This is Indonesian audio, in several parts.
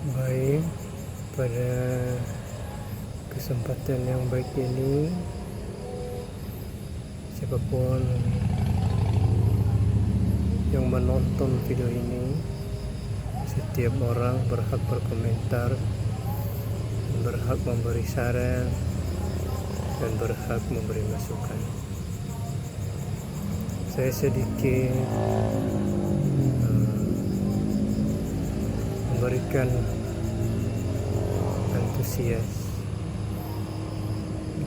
Baik, pada kesempatan yang baik ini, siapapun yang menonton video ini, setiap orang berhak berkomentar, berhak memberi saran, dan berhak memberi masukan. Saya sedikit memberikan antusias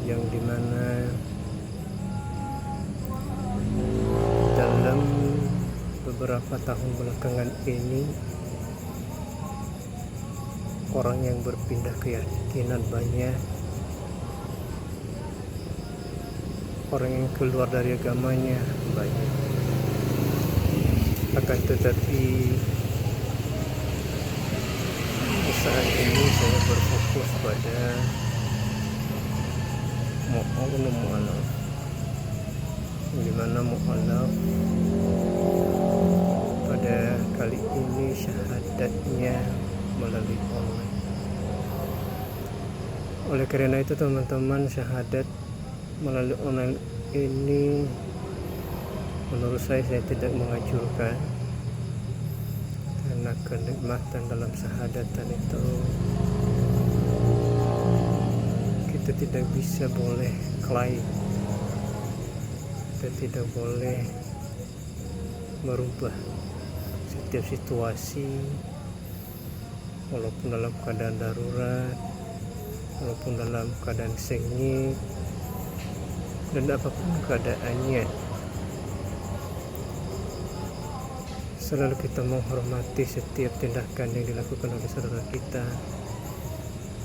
yang dimana dalam beberapa tahun belakangan ini orang yang berpindah keyakinan banyak, orang yang keluar dari agamanya banyak. Akan tetapi saat ini saya berfokus pada mu'alaf, di mana mu'alaf pada kali ini syahadatnya melalui online. Oleh karena itu teman-teman, syahadat melalui online ini menurut saya tidak menganjurkan, karena kenikmatan dalam syahadatan itu kita tidak bisa boleh klaim, kita tidak boleh merubah setiap situasi, walaupun dalam keadaan darurat, walaupun dalam keadaan sengit, dan apapun keadaannya. Selalu kita menghormati setiap tindakan yang dilakukan oleh saudara kita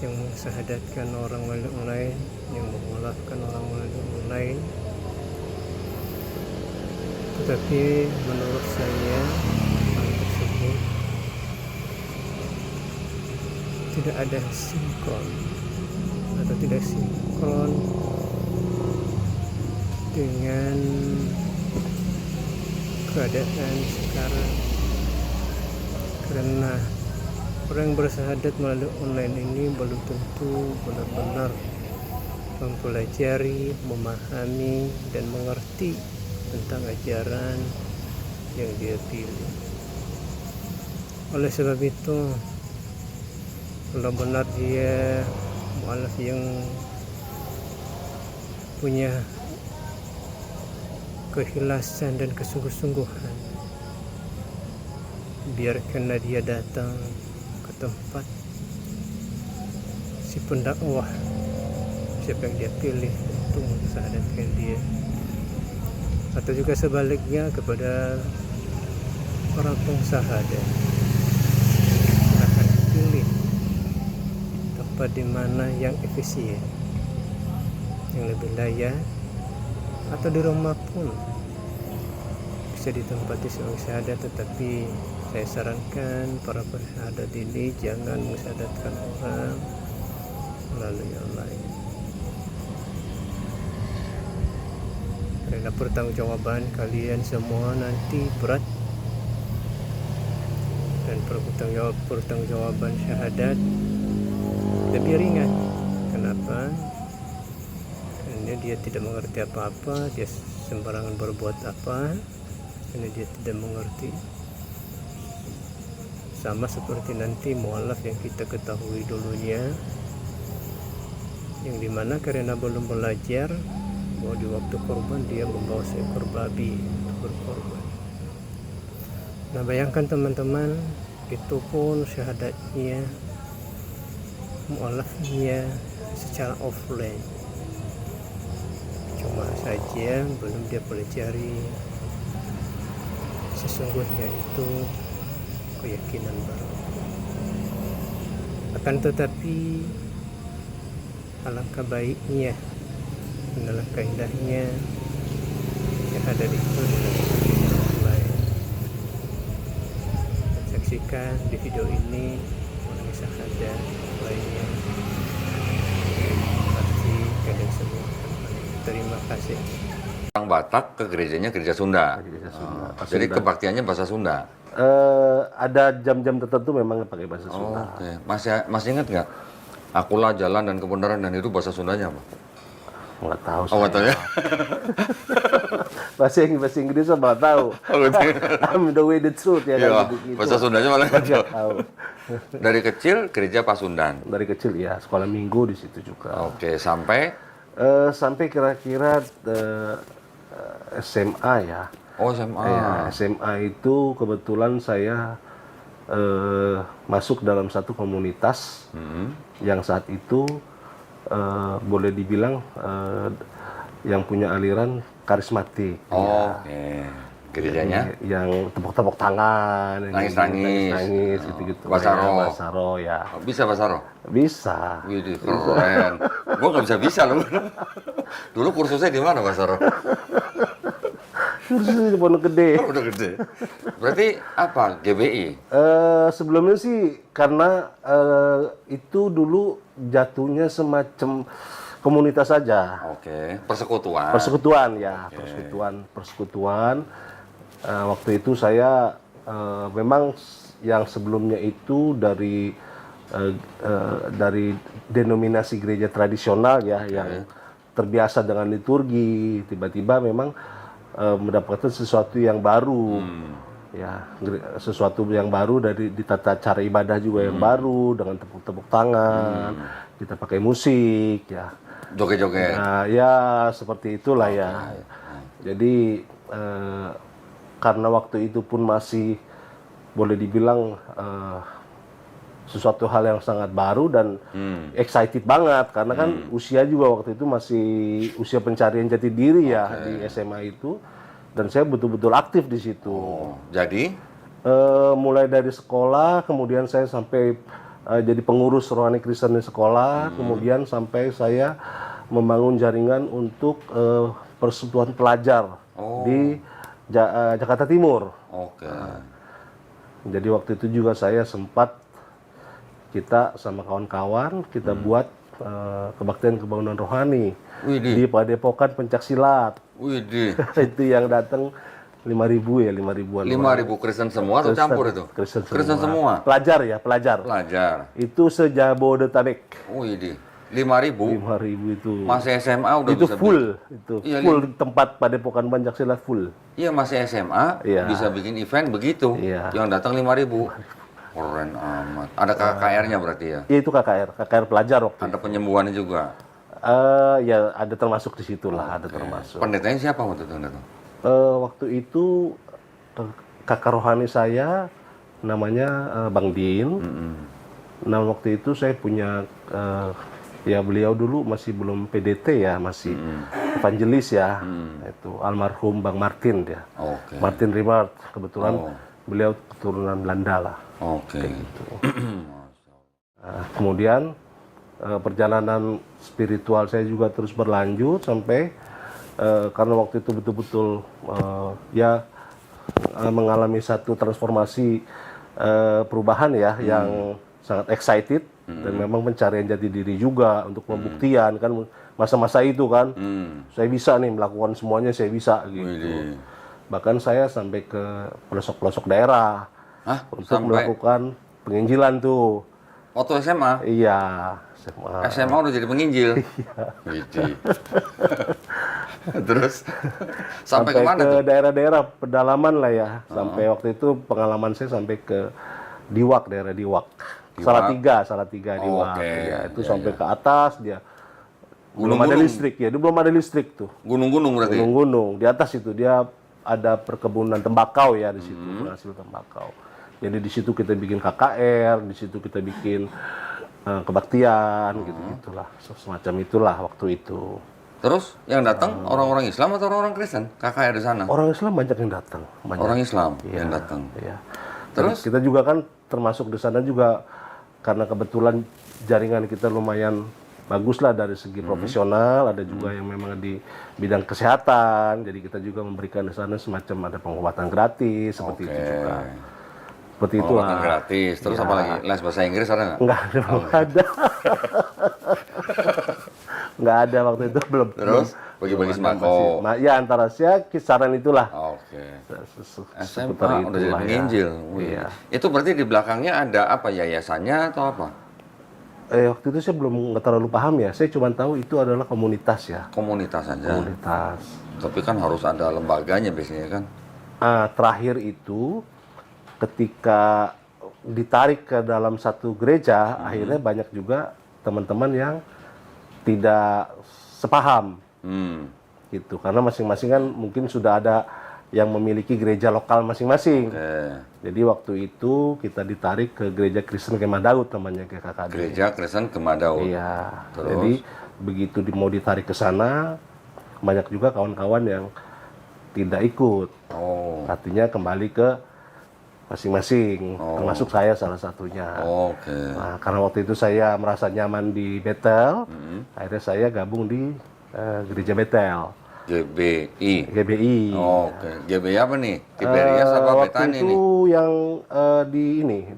yang mensyahadatkan orang melalui online, yang memaafkan orang melalui online. Tetapi menurut saya hal tersebut tidak ada sinkron atau tidak sinkron dengan keadaan sekarang, karena orang yang bersyahadat melalui online ini belum tentu benar-benar mempelajari, memahami, dan mengerti tentang ajaran yang dia pilih. Oleh sebab itu, kalau benar dia mu'alaf yang punya keikhlasan dan kesungguh-sungguhan, biarkanlah dia datang ke tempat si pendakwah, siapa yang dia pilih untuk mensyahadatkan dia, atau juga sebaliknya kepada para pengsahadat, silahkan pilih tempat di mana yang efisien, yang lebih layak, atau di rumah pun bisa ditempati seorang syahadat. Tetapi saya sarankan para persyahadat ini jangan mensyahadatkan orang melalui online, karena pertanggungjawaban kalian semua nanti berat, dan pertanggungjawaban syahadat lebih ringan. Kenapa? Karena dia tidak mengerti apa-apa, dia sembarangan berbuat apa, karena dia tidak mengerti. Sama seperti nanti mu'alaf yang kita ketahui dulunya, yang dimana karena belum belajar bahwa di waktu korban dia membawa seekor babi untuk berkorban. Nah, bayangkan teman-teman, itu pun syahadatnya, mu'alafnya secara offline, cuma saja belum dia pelajari sesungguhnya itu keyakinan baru. Akan tetapi alangkah baiknya, alangkah indahnya syahadat itu dengan online. Saksikan di video ini orang syahadat lainnya. Terima kasih kalian semua. Terima kasih. Orang Batak ke gerejanya gereja Sunda. Gereja Sunda. Jadi kebaktiannya bahasa Sunda. Ada jam-jam tertentu memang pakai bahasa Sunda. Oke. Masih ingat nggak? Akulah jalan dan kebenaran dan itu bahasa Sundanya apa? Nggak tahu Oh, nggak tahu ya? bahasa Inggris nggak tahu. I'm the way, the truth ya. Iya, gitu. bahasa Sundanya malah nggak tahu. Tahu. Dari kecil gereja Pasundan. Dari kecil ya, sekolah minggu di situ juga. Oke, sampai Sampai kira-kira SMA ya. SMA. Ya, SMA itu kebetulan saya masuk dalam satu komunitas yang saat itu boleh dibilang yang punya aliran karismatik. Oke. Gerejanya? Yang tepuk-tepuk tangan, nangis gitu-gitu. Bahasa roh ya. Bisa bahasa roh? Bisa. Widih, keren. Gua nggak bisa loh. Dulu kursusnya di mana bahasa roh? Kursus di Pondok Gede. Udah gede. Berarti apa? GBI? Sebelumnya sih karena itu dulu jatuhnya semacam komunitas saja. Oke. Persekutuan. Persekutuan ya, persekutuan. Waktu itu saya memang yang sebelumnya itu dari denominasi gereja tradisional ya, yang terbiasa dengan liturgi, tiba-tiba memang mendapatkan sesuatu yang baru, ya, sesuatu yang baru dari ditata cara ibadah juga yang baru dengan tepuk-tepuk tangan, kita pakai musik, ya, Joget-joget. nah, ya seperti itulah ya. Jadi karena waktu itu pun masih boleh dibilang sesuatu hal yang sangat baru dan excited banget karena kan usia juga waktu itu masih usia pencarian jati diri ya di SMA itu, dan saya betul-betul aktif di situ. Jadi? Mulai dari sekolah, kemudian saya sampai jadi pengurus rohani Kristen di sekolah, kemudian sampai saya membangun jaringan untuk persekutuan pelajar di Jakarta Timur. Oke. Jadi waktu itu juga saya sempat, kita sama kawan-kawan kita buat kebaktian kebangunan rohani di Padepokan Pencaksilat. Widih. Itu yang datang 5.000 ya, 5.000-an. 5.000 Kristen semua atau campur itu? Kristen semua. Pelajar ya, pelajar. Itu sejabodetabek. Widih. 5.000? 5.000 itu. Masih SMA udah itu bisa full, itu Iya, full tempat Padepokan Pencaksilat full. Iya, masih SMA Iya. bisa bikin event begitu. Iya. Yang datang 5.000. Keren amat. Ada KKR-nya berarti ya? Iya, itu KKR pelajar waktu Ada penyembuhannya juga. ya ada termasuk di situ lah, ada termasuk. Pendetanya siapa waktu itu yang datang? Waktu itu kakak rohani saya namanya Bang Din. Nah waktu itu saya punya ya beliau dulu masih belum PDT ya, masih evangelis ya. Itu almarhum Bang Martin dia. Oke. Martin Rimart, kebetulan beliau keturunan Belanda lah. Oke. Gitu. Kemudian perjalanan spiritual saya juga terus berlanjut sampai karena waktu itu betul-betul ya mengalami satu transformasi perubahan ya yang sangat excited dan memang pencarian jati diri juga untuk pembuktian kan masa-masa itu kan saya bisa nih melakukan semuanya, saya bisa gitu. Bahkan saya sampai ke pelosok-pelosok daerah untuk melakukan penginjilan tuh. Waktu SMA? Iya, SMA udah jadi penginjil. Iya. Terus sampai kemana ke tuh? daerah-daerah pedalaman lah ya. Sampai waktu itu pengalaman saya sampai ke Diwak, daerah Diwak. Salatiga Diwak. Ya, itu sampai ke atas dia. Belum ada listrik ya, itu belum ada listrik tuh. Gunung-gunung berarti? Gunung-gunung. Di atas itu dia ada perkebunan tembakau ya di situ, penghasil tembakau. Jadi di situ kita bikin KKR, di situ kita bikin kebaktian, gitu-gitulah, semacam itulah waktu itu. Terus yang datang orang-orang Islam atau orang-orang Kristen? KKR di sana? Orang Islam banyak yang datang. Banyak. Orang Islam yang datang. Iya. Terus kita juga kan termasuk di sana juga karena kebetulan jaringan kita lumayan bagus lah dari segi profesional, ada juga yang memang di bidang kesehatan, jadi kita juga memberikan di sana semacam ada pengobatan gratis seperti itu juga. Seperti itulah. pengobatan gratis. Terus apa lagi? Les bahasa Inggris ada nggak? Enggak ada, belum ada. nggak ada waktu itu belum. Terus bagi-bagi belum ada sembako. masih. Ya antara ya kisaran itulah. Oke. SMA Seputar udah jadi itulah ya. penginjil. Wih. Iya. Itu berarti di belakangnya ada apa, yayasannya atau apa? Waktu itu saya belum nggak terlalu paham ya. Saya cuma tahu itu adalah komunitas ya. Komunitas saja. Komunitas. Tapi kan harus ada lembaganya biasanya kan. Terakhir itu ketika ditarik ke dalam satu gereja, akhirnya banyak juga teman-teman yang tidak sepaham gitu. Karena masing-masing kan mungkin sudah ada yang memiliki gereja lokal masing-masing. Jadi waktu itu kita ditarik ke gereja Kristen Kemah Daud namanya GKKD. Gereja Kristen Kemah Daud. Iya. Terus? Jadi begitu mau ditarik ke sana, banyak juga kawan-kawan yang tidak ikut. Oh. Artinya kembali ke masing-masing, termasuk saya salah satunya. Oke. Nah, karena waktu itu saya merasa nyaman di Betel, akhirnya saya gabung di gereja Betel, GBI. GBI. Oke. GBI apa nih? Tiberias apa Waktu Betani itu nih? yang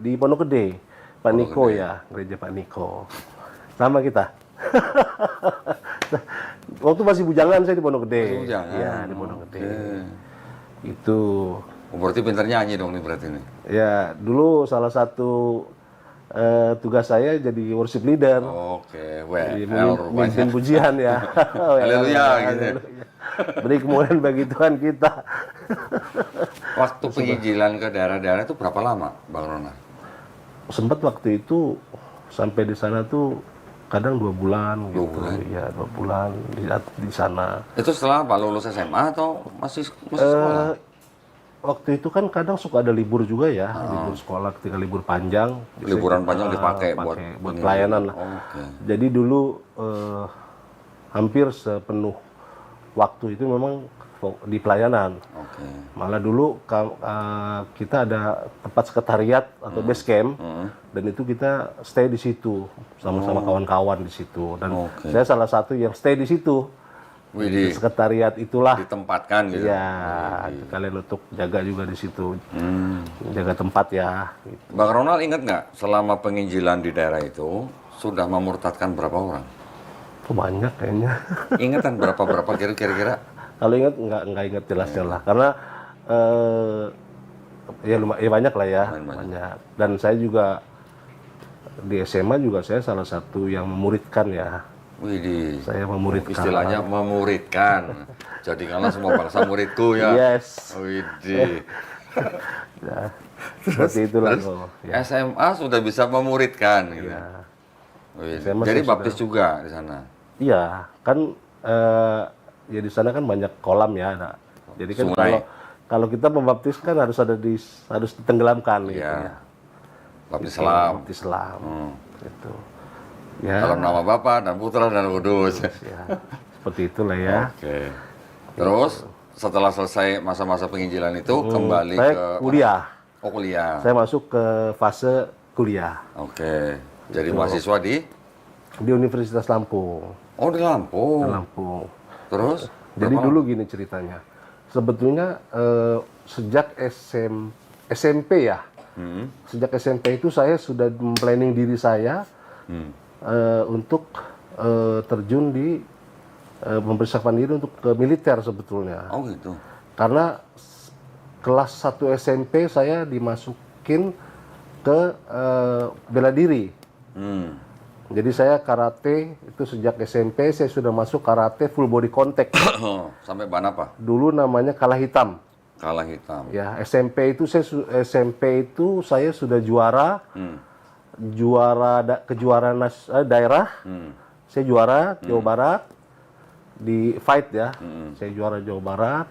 di Pondok Gede, Pak Niko ya, gereja Pak Niko. Sama kita. Waktu masih bujangan saya di Pondok Gede. Masih bujangan? Iya, di Pondok Gede. Oke. Itu. Oh, berarti pintar nyanyi dong nih berarti nih. Ya, dulu salah satu tugas saya jadi worship leader. Oke, Jadi WL memimpin rupanya. pujian ya. Haleluya, gitu ya. Beri kemuliaan bagi Tuhan kita. Waktu penginjilan ke daerah-daerah itu berapa lama, Bang Ronald? Sempat waktu itu sampai di sana tuh kadang 2 bulan gitu. bulan? Ya, 2 bulan di sana. Itu setelah apa, lulus SMA atau masih sekolah? Waktu itu kan kadang suka ada libur juga ya, libur sekolah ketika libur panjang. Liburan panjang dipakai buat pelayanan lah. Oke. Jadi dulu hampir sepenuh waktu itu memang di pelayanan. Oke. Malah dulu kita ada tempat sekretariat atau base camp dan itu kita stay di situ sama-sama kawan-kawan di situ dan saya salah satu yang stay di situ. Di sekretariat itulah Ditempatkan gitu. ya kalian untuk jaga juga di situ, jaga tempat ya. Gitu. Bang Ronald ingat nggak selama penginjilan di daerah itu sudah memurtadkan berapa orang? Banyak kayaknya. Ingatan berapa kira-kira? Kalau ingat nggak ingat jelasnya lah, karena ya lumayan banyak lah ya, banyak. Dan saya juga di SMA juga saya salah satu yang memuridkan ya. Widih. Saya memuridkan. Istilahnya memuridkan. Jadikanlah semua bangsa muridku ya. Yes. Widih. Ya, seperti itulah. Ya. SMA sudah bisa memuridkan gitu. Ya. Widih. SMA Jadi saya baptis juga di sana. Iya, kan ya di sana kan banyak kolam ya. Ada. Jadi kan Sungai. kalau kita membaptis kan harus ditenggelamkan gitu Iya. ya. Baptis Islam. Baptis Islam. Gitu. Ya. Dalam nama Bapa dan Putra dan Roh Kudus. Ya, seperti itulah ya. Oke. Terus setelah selesai masa-masa penginjilan itu kembali Saya ke kuliah. Oh, kuliah. Saya masuk ke fase kuliah Oke. Jadi mahasiswa di Universitas Lampung. Oh, di Lampung. Di Lampung. Terus Jadi dulu gini ceritanya. Sebetulnya sejak SMP ya. Sejak SMP itu saya sudah planning diri saya untuk terjun di mempersiapkan diri untuk ke militer sebetulnya. Oh, gitu. Karena kelas 1 SMP saya dimasukin ke bela diri. Jadi saya karate itu sejak SMP saya sudah masuk karate full body contact. Sampai ban apa? Dulu namanya kalah hitam. Kalah hitam. Ya, SMP itu saya sudah juara. Kejuaraan daerah. Saya juara Jawa Barat di fight ya. Saya juara Jawa Barat.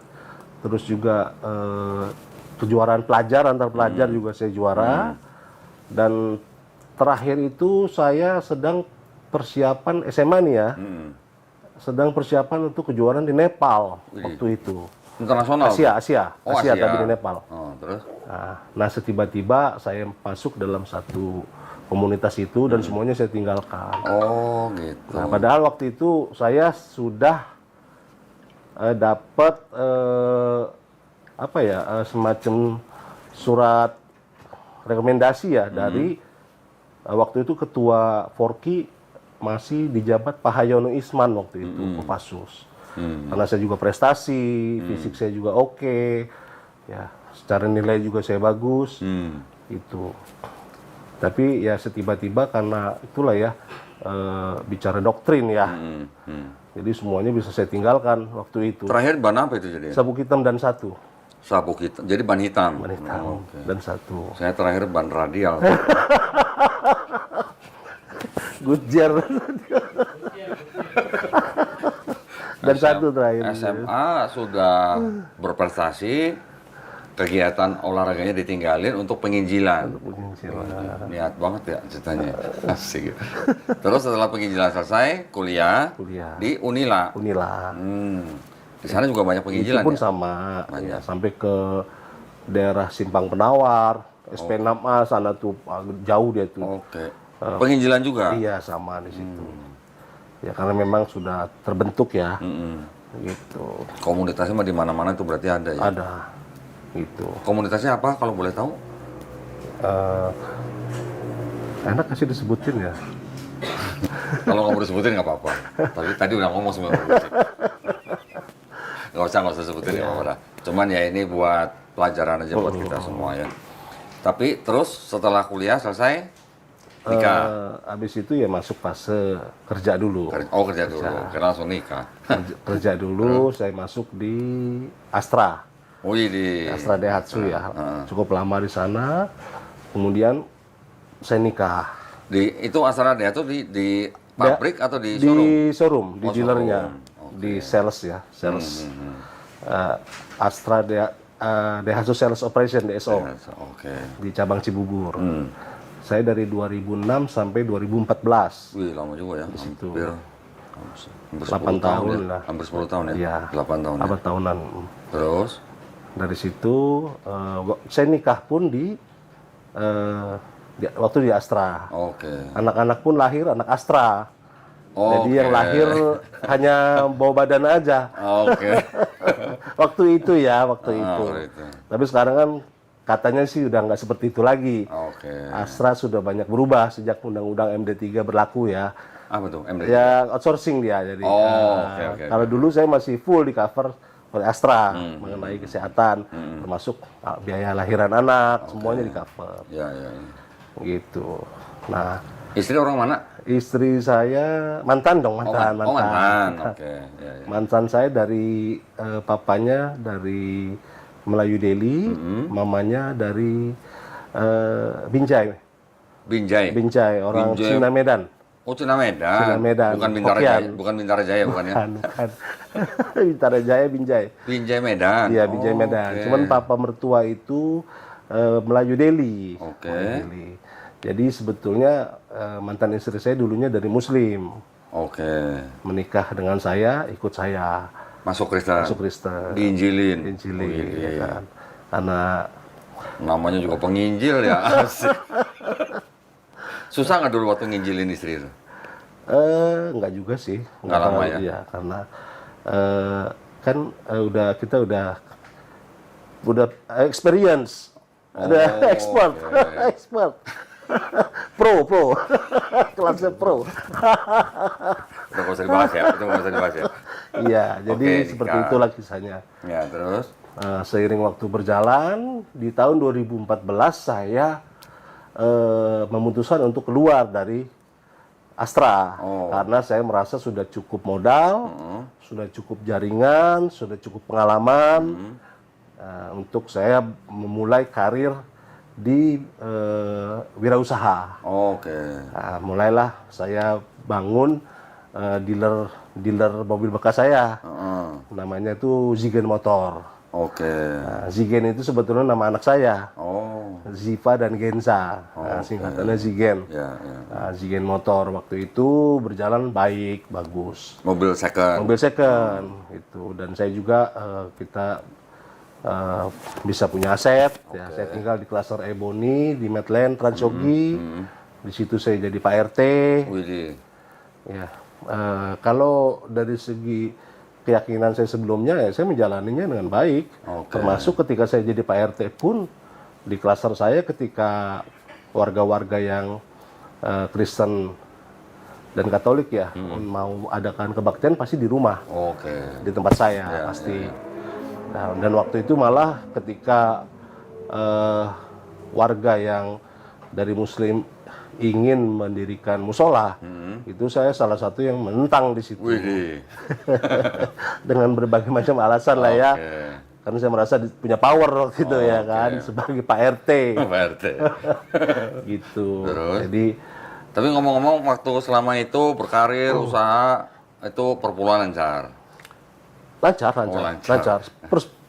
Terus juga kejuaraan pelajar antar pelajar juga saya juara. Dan terakhir itu saya sedang persiapan SMA nih ya. Sedang persiapan untuk kejuaraan di Nepal waktu itu. Internasional? Asia Oh, tapi di Nepal. Oh, terus? Nah, setiba-tiba saya masuk dalam satu komunitas itu dan semuanya saya tinggalkan. Oh, gitu. Nah, padahal waktu itu saya sudah dapat semacam surat rekomendasi ya dari waktu itu ketua Forki masih di jabat Pak Hayono Isman waktu itu, Kopassus. Karena saya juga prestasi, fisik saya juga oke, ya secara nilai juga saya bagus, itu. Tapi ya setiba-tiba karena itulah ya bicara doktrin ya, jadi semuanya bisa saya tinggalkan waktu itu. Terakhir ban apa itu jadi? Sabuk hitam dan satu, Sabuk hitam. Jadi ban hitam. ban hitam dan satu. Saya terakhir ban radial. Goodyear dan satu terakhir. SMA sudah berprestasi, kegiatan olahraganya ditinggalin untuk penginjilan. Niat banget ya ceritanya. Asik. Terus setelah penginjilan selesai, kuliah di Unila. Unila. Di sana juga banyak penginjilan Itu pun ya? sama, ya, sampai ke daerah Simpang Penawar, SP6A sana tuh jauh dia tuh. Oke. Penginjilan juga? Iya sama di situ. Ya karena memang sudah terbentuk ya, gitu. Komunitasnya mah di mana-mana itu berarti ada ya? Ada, gitu. Komunitasnya apa kalau boleh tahu? Enak kasih disebutin ya. Kalau nggak mau disebutin nggak apa-apa. Tapi tadi udah ngomong semua. Nggak usah sebutin ya apa-apa. Cuman ya ini buat pelajaran aja buat kita semua ya. Tapi terus setelah kuliah selesai nikah. Habis itu ya masuk fase kerja dulu. Kerja dulu. Karena langsung nikah. Kerja dulu, saya masuk di Astra. Oh iya di Astra Daihatsu ya. Cukup lama di sana. Kemudian saya nikah. Itu Astra Daihatsu di pabrik atau di showroom? Di showroom, di Oh, dealernya, showroom. di sales ya, sales. Astra Daihatsu Sales Operation DSO Oke. di cabang Cibubur. Saya dari 2006 sampai 2014. Wih lama juga ya. Hampir 8 tahun ya. lah. Hampir 10 tahun ya. Iya. 8 tahun ya. 8 tahunan. Terus Dari situ saya nikah pun waktu di Astra. oke. Anak-anak pun lahir anak Astra. Jadi yang Oke. lahir hanya bawa badan aja. Oke. Waktu itu ya, waktu itu. waktu itu. Tapi sekarang kan katanya sih udah nggak seperti itu lagi. Oke. Astra sudah banyak berubah sejak Undang-Undang MD3 berlaku ya. Apa tuh? MD? Ya outsourcing dia jadi. Oke. Kalau dulu saya masih full di cover oleh Astra mengenai kesehatan, termasuk biaya lahiran anak, semuanya di cover. Ya. Gitu. Nah, Istri orang mana? istri saya mantan dong, mantan. Oh, mantan. Oke. Ya. Mantan saya dari papanya dari Melayu Delhi, mamanya dari Binjai. Binjai. Orang Binjai. Cina Medan. Oh, Cina Medan. Cina Medan. Bukan Bintara Jaya, Hokian. bukan Bintara Jaya bukan ya? Bukan. Bintara Jaya Binjai. Binjai Medan. Iya, Binjai Medan. Oke. Cuman papa mertua itu Melayu Delhi. Oke. Melayu Delhi. Jadi sebetulnya mantan istri saya dulunya dari Muslim. Oke. Menikah dengan saya, ikut saya Masuk Kristen. masuk Kristen. Diinjilin. Injili, Oh, iya. ya kan. Karena Namanya juga penginjil ya. Asik. Susah nggak dulu waktu nginjilin istri itu? enggak juga sih. Nggak lama terlalu, ya? Iya, karena kan kita udah experience. Udah expert. oke. Expert. Pro. Kelasnya pro. Udah nggak usah dibahas ya. Itu nggak usah dibahas ya. Iya, jadi Oke, seperti nikah. itulah kisahnya. Ya terus. Seiring waktu berjalan, di tahun 2014 saya memutuskan untuk keluar dari Astra. Karena saya merasa sudah cukup modal, sudah cukup jaringan, sudah cukup pengalaman untuk saya memulai karir di wirausaha. Oke. Nah, mulailah saya bangun dealer mobil bekas saya. Namanya itu Zigen Motor. Oke. Nah, Zigen itu sebetulnya nama anak saya, Oh. Ziva dan Genza. Nah, singkatannya Zigen. Ya. Nah, Zigen Motor waktu itu berjalan baik, bagus. Mobil second. Mobil second itu, dan saya juga kita bisa punya aset. Ya, saya tinggal di klaster Ebony di Medland Transyogi. Di situ saya jadi Pak RT. Widih. Ya, kalau dari segi keyakinan saya sebelumnya, ya saya menjalaninya dengan baik. Oke. Termasuk ketika saya jadi Pak RT pun di klaster saya, ketika warga-warga yang Kristen dan Katolik ya, mau adakan kebaktian pasti di rumah, Oke. di tempat saya Ya, pasti. Nah, dan waktu itu malah ketika warga yang dari Muslim ingin mendirikan musola, itu saya salah satu yang menentang di situ. Wih. Dengan berbagai macam alasan lah ya. Oke. Karena saya merasa punya power waktu itu ya kan, sebagai Pak RT. Pak RT. Gitu. Terus? Jadi Tapi ngomong-ngomong, waktu selama itu berkarir, usaha, itu perpuluhan lancar. lancar. Lancar.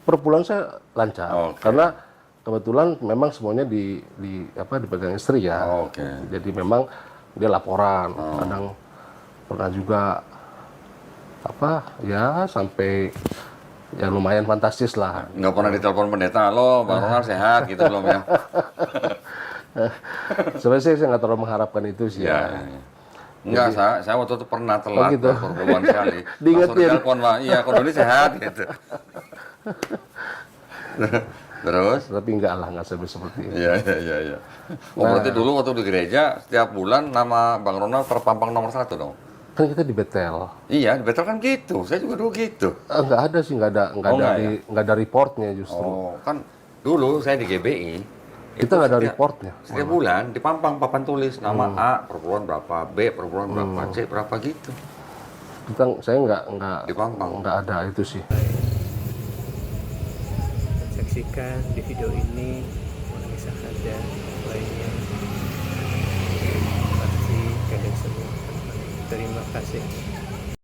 Per bulan saya lancar. Oke. Karena kebetulan memang semuanya dipegang istri ya. Oke. Jadi memang dia laporan. Kadang pernah juga sampai ya lumayan fantastis lah. Nggak pernah ditelepon pendeta, lo Bang Ronald sehat gitu belum ya? Sebenarnya saya nggak terlalu mengharapkan itu sih Ya. ya. Enggak, saya waktu itu pernah telat gitu. perpuluhan sekali. Diingetin. Langsung ditelepon, Pak. Iya, kalau ini sehat gitu. Terus? Tapi enggak lah, nggak sampai seperti itu. Iya. Oh, berarti dulu waktu di gereja, setiap bulan nama Bang Ronald terpampang nomor 1 dong? Kan kita di Betel. Iya, di Betel kan gitu. Saya juga dulu gitu. Nggak ada sih, nggak ada reportnya justru. Oh, kan dulu saya di GBI. Kita nggak ada setiap- reportnya. Setiap bulan dipampang papan tulis nama A perpuluhan berapa, B perpuluhan berapa, C berapa gitu. Saya Dipampang. nggak ada itu sih. Saksikan di video ini mengenai syahadat lainnya. Pasti kalian semua akan terima kasih.